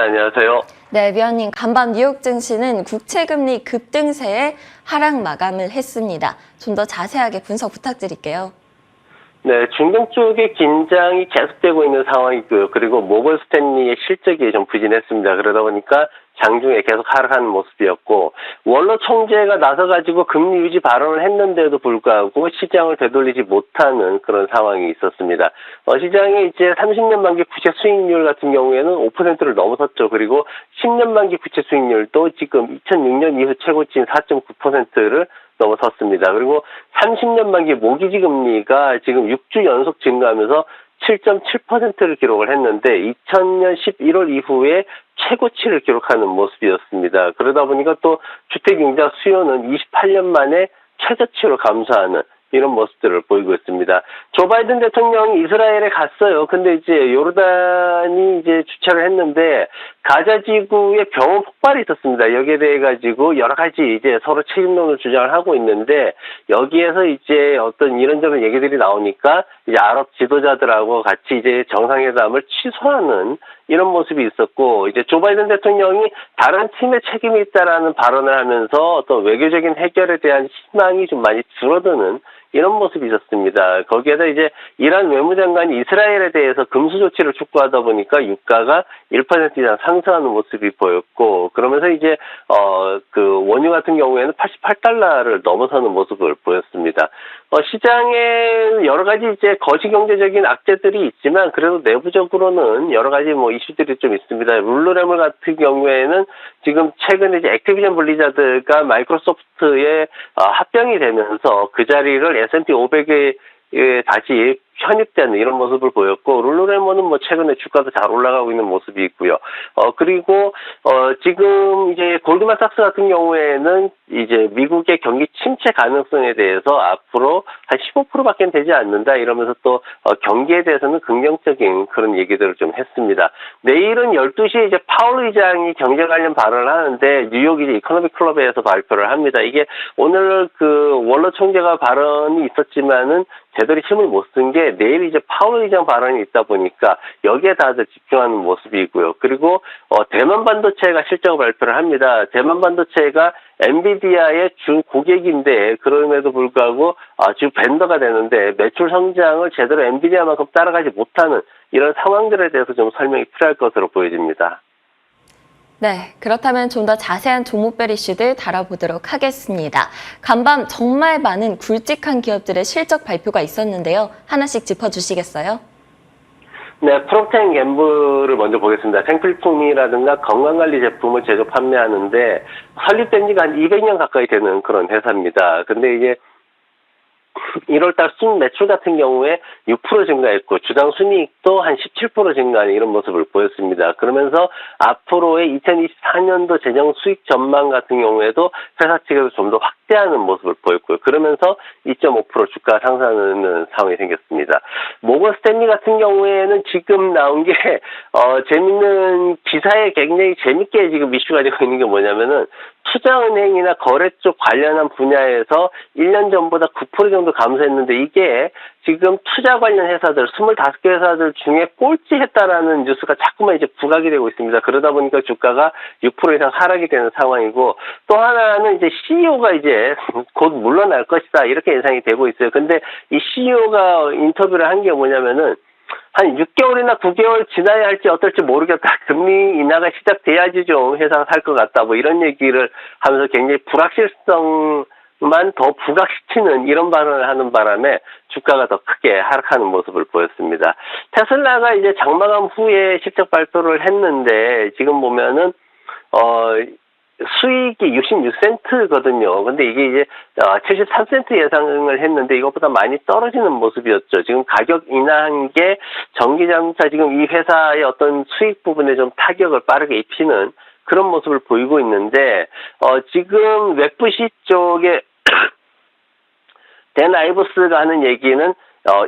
안녕하세요. 네, 위원님, 간밤 뉴욕 증시는 국채금리 급등세에 하락 마감을 했습니다. 좀 더 자세하게 분석 부탁드릴게요. 네, 중동 쪽의 긴장이 계속되고 있는 상황이고요. 그리고 모건 스탠리의 실적이 좀 부진했습니다. 그러다 보니까 장중에 계속 하락하는 모습이었고, 원로 총재가 나서가지고 금리 유지 발언을 했는데도 불구하고 시장을 되돌리지 못하는 그런 상황이 있었습니다. 시장의 이제 30년 만기 부채 수익률 같은 경우에는 5%를 넘어섰죠. 그리고 10년 만기 부채 수익률도 지금 2006년 이후 최고치인 4.9%를 넘어섰습니다. 그리고 30년 만기 모기지 금리가 지금 6주 연속 증가하면서 7.7%를 기록을 했는데 2000년 11월 이후에 최고치를 기록하는 모습이었습니다. 그러다 보니까 또 주택 융자 수요는 28년 만에 최저치로 감소하는 이런 모습들을 보이고 있습니다. 조 바이든 대통령이 이스라엘에 갔어요. 근데 이제 요르단이 이제 주최를 했는데 가자 지구에 병원 폭발이 있었습니다. 여기에 대해 가지고 여러 가지 이제 서로 책임론을 주장을 하고 있는데 여기에서 이제 어떤 이런저런 얘기들이 나오니까 이제 아랍 지도자들하고 같이 이제 정상회담을 취소하는 이런 모습이 있었고, 이제 조 바이든 대통령이 다른 팀의 책임이 있다라는 발언을 하면서 어떤 외교적인 해결에 대한 희망이 좀 많이 줄어드는 이런 모습이 있었습니다. 거기에다 이제 이란 외무장관이 이스라엘에 대해서 금수 조치를 촉구하다 보니까 유가가 1% 이상 상승하는 모습이 보였고, 그러면서 이제 그 원유 같은 경우에는 88달러를 넘어서는 모습을 보였습니다. 시장에 여러 가지 이제 거시 경제적인 악재들이 있지만 그래도 내부적으로는 여러 가지 뭐 이슈들이 좀 있습니다. 룰루레몰 같은 경우에는 지금 최근에 이제 액티비전 블리자드가 마이크로소프트에 합병이 되면서 그 자리를 S&P 500에 다시 편입되는 이런 모습을 보였고, 룰루레몬은 뭐 최근에 주가도 잘 올라가고 있는 모습이 있고요. 그리고 지금 이제 골드만삭스 같은 경우에는 이제 미국의 경기 침체 가능성에 대해서 앞으로 한 15%밖에 되지 않는다 이러면서 또 경기에 대해서는 긍정적인 그런 얘기들을 좀 했습니다. 내일은 12시에 이제 파월 의장이 경제 관련 발언을 하는데 뉴욕 이제 이코노믹 클럽에서 발표를 합니다. 이게 오늘 그 원로 총재가 발언이 있었지만은 제대로 힘을 못 쓴 게 내일 이제 파월 의장 발언이 있다 보니까 여기에 다들 집중하는 모습이고요. 그리고 대만 반도체가 실적 발표를 합니다. 대만 반도체가 엔비디아의 주 고객인데 그럼에도 불구하고 주 벤더가 되는데 매출 성장을 제대로 엔비디아만큼 따라가지 못하는 이런 상황들에 대해서 좀 설명이 필요할 것으로 보여집니다. 네, 그렇다면 좀 더 자세한 종목별 이슈들 다뤄보도록 하겠습니다. 간밤 정말 많은 굵직한 기업들의 실적 발표가 있었는데요. 하나씩 짚어주시겠어요? 네, 프록터 앤 갬블을 먼저 보겠습니다. 생필품이라든가 건강관리 제품을 제조 판매하는데 설립된 지가 한 200년 가까이 되는 그런 회사입니다. 근데 이게 1월달 순 매출 같은 경우에 6% 증가했고 주당 순이익도 한 17% 증가하는 이런 모습을 보였습니다. 그러면서 앞으로의 2024년도 재정 수익 전망 같은 경우에도 회사 측에서 좀 더 확대하는 모습을 보였고요. 그러면서 2.5% 주가 상승하는 상황이 생겼습니다. 모건 스탠리 같은 경우에는 지금 나온 게 재밌는 기사에 굉장히 재밌게 지금 이슈가 되고 있는 게 뭐냐면은 투자은행이나 거래 쪽 관련한 분야에서 1년 전보다 9% 정도 감소했는데 이게 지금 투자 관련 회사들 25개 회사들 중에 꼴찌했다라는 뉴스가 자꾸만 이제 부각이 되고 있습니다. 그러다 보니까 주가가 6% 이상 하락이 되는 상황이고, 또 하나는 이제 CEO가 이제 곧 물러날 것이다 이렇게 예상이 되고 있어요. 근데 이 CEO가 인터뷰를 한 게 뭐냐면은 한 6개월이나 9개월 지나야 할지 어떨지 모르겠다. 금리 인하가 시작돼야지 좀 회사가 살 것 같다. 뭐 이런 얘기를 하면서 굉장히 불확실성만 더 부각시키는 이런 발언을 하는 바람에 주가가 더 크게 하락하는 모습을 보였습니다. 테슬라가 이제 장마감 후에 실적 발표를 했는데 지금 보면은 수익이 66센트거든요. 근데 이게 이제 73센트 예상을 했는데 이것보다 많이 떨어지는 모습이었죠. 지금 가격 인하한 게 전기자동차 지금 이 회사의 어떤 수익 부분에 좀 타격을 빠르게 입히는 그런 모습을 보이고 있는데 지금 웹부시 쪽에 댄 아이버스가 하는 얘기는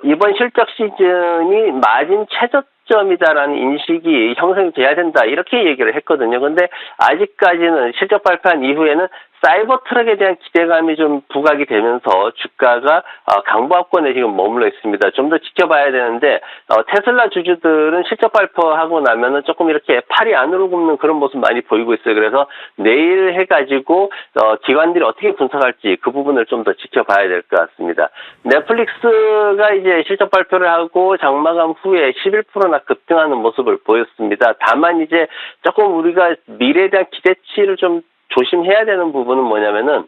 이번 실적 시즌이 마진 최저점이다라는 인식이 형성돼야 된다 이렇게 얘기를 했거든요. 근데 아직까지는 실적 발표한 이후에는 사이버 트럭에 대한 기대감이 좀 부각이 되면서 주가가 강보합권에 지금 머물러 있습니다. 좀 더 지켜봐야 되는데 테슬라 주주들은 실적 발표하고 나면은 조금 이렇게 팔이 안으로 굽는 그런 모습 많이 보이고 있어요. 그래서 내일 해가지고 기관들이 어떻게 분석할지 그 부분을 좀 더 지켜봐야 될 것 같습니다. 넷플릭스가 이제 실적 발표를 하고 장마감 후에 11%나 급등하는 모습을 보였습니다. 다만 이제 조금 우리가 미래에 대한 기대치를 좀 조심해야 되는 부분은 뭐냐면은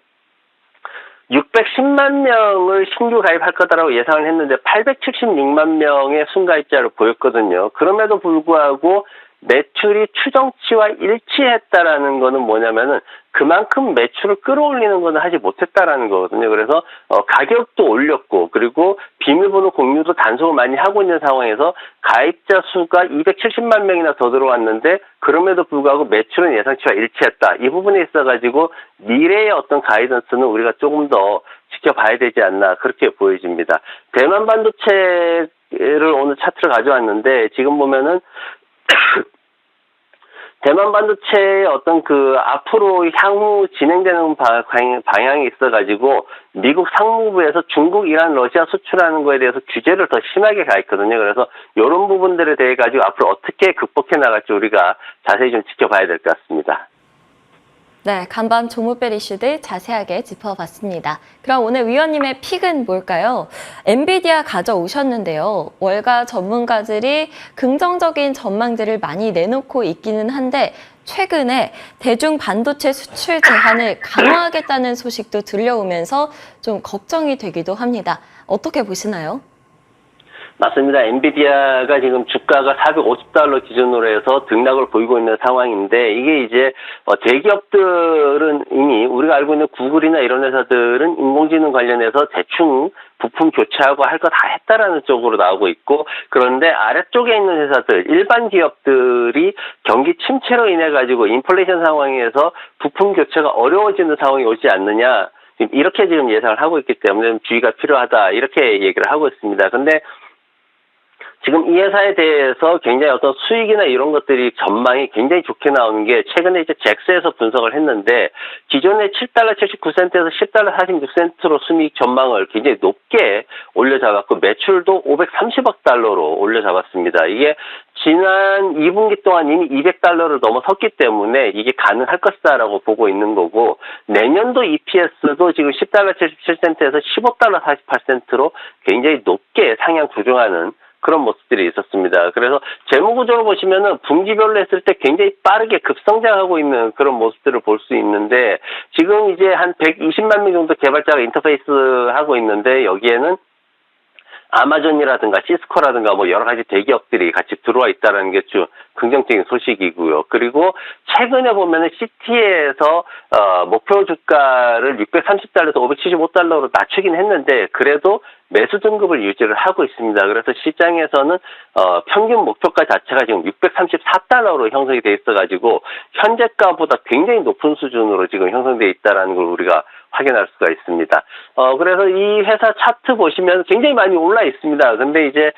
610만 명을 신규 가입할 거다라고 예상을 했는데 876만 명의 순가입자를 보였거든요. 그럼에도 불구하고 매출이 추정치와 일치했다라는 거는 뭐냐면은 그만큼 매출을 끌어올리는 거는 하지 못했다라는 거거든요. 그래서 가격도 올렸고 그리고 비밀번호 공유도 단속을 많이 하고 있는 상황에서 가입자 수가 270만 명이나 더 들어왔는데 그럼에도 불구하고 매출은 예상치와 일치했다. 이 부분에 있어가지고 미래의 어떤 가이던스는 우리가 조금 더 지켜봐야 되지 않나 그렇게 보여집니다. 대만 반도체를 오늘 차트를 가져왔는데 지금 보면은 대만 반도체의 어떤 그 앞으로 향후 진행되는 방향이 있어가지고 미국 상무부에서 중국, 이란, 러시아 수출하는 거에 대해서 규제를 더 심하게 가했거든요. 그래서 이런 부분들에 대해 가지고 앞으로 어떻게 극복해 나갈지 우리가 자세히 좀 지켜봐야 될 것 같습니다. 네, 간밤 조무벨 이슈들 자세하게 짚어봤습니다. 그럼 오늘 위원님의 픽은 뭘까요? 엔비디아 가져오셨는데요. 월가 전문가들이 긍정적인 전망들을 많이 내놓고 있기는 한데 최근에 대중 반도체 수출 제한을 강화하겠다는 소식도 들려오면서 좀 걱정이 되기도 합니다. 어떻게 보시나요? 맞습니다. 엔비디아가 지금 주가가 $450 기준으로 해서 등락을 보이고 있는 상황인데 이게 이제 대기업들은 이미 우리가 알고 있는 구글이나 이런 회사들은 인공지능 관련해서 대충 부품 교체하고 할 거 다 했다라는 쪽으로 나오고 있고 그런데 아래쪽에 있는 회사들 일반 기업들이 경기 침체로 인해 가지고 인플레이션 상황에서 부품 교체가 어려워지는 상황이 오지 않느냐 이렇게 지금 예상을 하고 있기 때문에 주의가 필요하다 이렇게 얘기를 하고 있습니다. 근데 지금 이 회사에 대해서 굉장히 어떤 수익이나 이런 것들이 전망이 굉장히 좋게 나오는 게 최근에 이제 잭스에서 분석을 했는데 기존의 $7 79센트에서 $10 46센트로 수익 전망을 굉장히 높게 올려잡았고 매출도 $530억 달러로 올려잡았습니다. 이게 지난 2분기 동안 이미 $200를 넘어섰기 때문에 이게 가능할 것이다라고 보고 있는 거고 내년도 EPS도 지금 $10 77센트에서 $15 48센트로 굉장히 높게 상향 조정하는 그런 모습들이 있었습니다. 그래서 재무 구조를 보시면은 분기별로 했을 때 굉장히 빠르게 급성장하고 있는 그런 모습들을 볼 수 있는데 지금 이제 한 120만 명 정도 개발자가 인터페이스 하고 있는데 여기에는 아마존이라든가 시스코라든가 뭐 여러 가지 대기업들이 같이 들어와 있다는 게 좀 긍정적인 소식이고요. 그리고 최근에 보면은 CT에서 목표 주가를 $630에서 $575로 낮추긴 했는데 그래도 매수 등급을 유지를 하고 있습니다. 그래서 시장에서는 평균 목표가 자체가 지금 $634로 형성이 돼 있어가지고 현재가보다 굉장히 높은 수준으로 지금 형성돼 있다라는 걸 우리가 확인할 수가 있습니다. 그래서 이 회사 차트 보시면 굉장히 많이 올라 있습니다. 근데 이제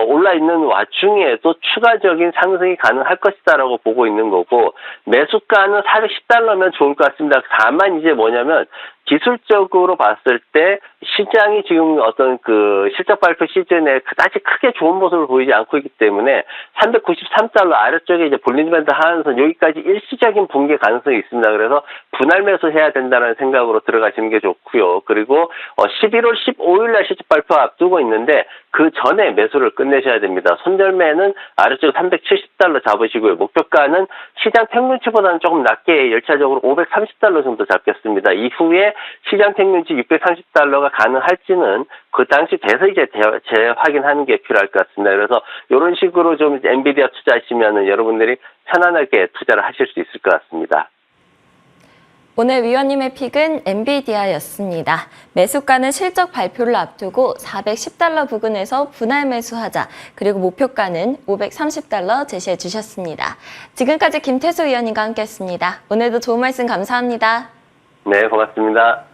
올라 있는 와중에도 추가적인 상승이 가능할 것이다라고 보고 있는 거고 매수가는 $410면 좋을 것 같습니다. 다만 이제 뭐냐면 기술적으로 봤을 때 시장이 지금 어떤 그 실적 발표 시즌에 그다지 크게 좋은 모습을 보이지 않고 있기 때문에 $393 아래쪽에 이제 볼린저 밴드 하한선 여기까지 일시적인 붕괴 가능성이 있습니다. 그래서 분할 매수해야 된다는 생각으로 들어가시는 게 좋고요. 그리고 11월 15일 날 실적 발표 앞두고 있는데 그 전에 매수를 끝내셔야 됩니다. 손절매는 아래쪽 $370 잡으시고요. 목표가는 시장 평균치보다는 조금 낮게 열차적으로 $530 정도 잡겠습니다. 이후에 시장 평균치 $630가 가능할지는 그 당시 돼서 이제 재확인하는 게 필요할 것 같습니다. 그래서 이런 식으로 좀 엔비디아 투자하시면은 여러분들이 편안하게 투자를 하실 수 있을 것 같습니다. 오늘 위원님의 픽은 엔비디아였습니다. 매수가는 실적 발표를 앞두고 $410 부근에서 분할 매수하자. 그리고 목표가는 $530 제시해 주셨습니다. 지금까지 김태수 위원님과 함께했습니다. 오늘도 좋은 말씀 감사합니다. 네, 고맙습니다.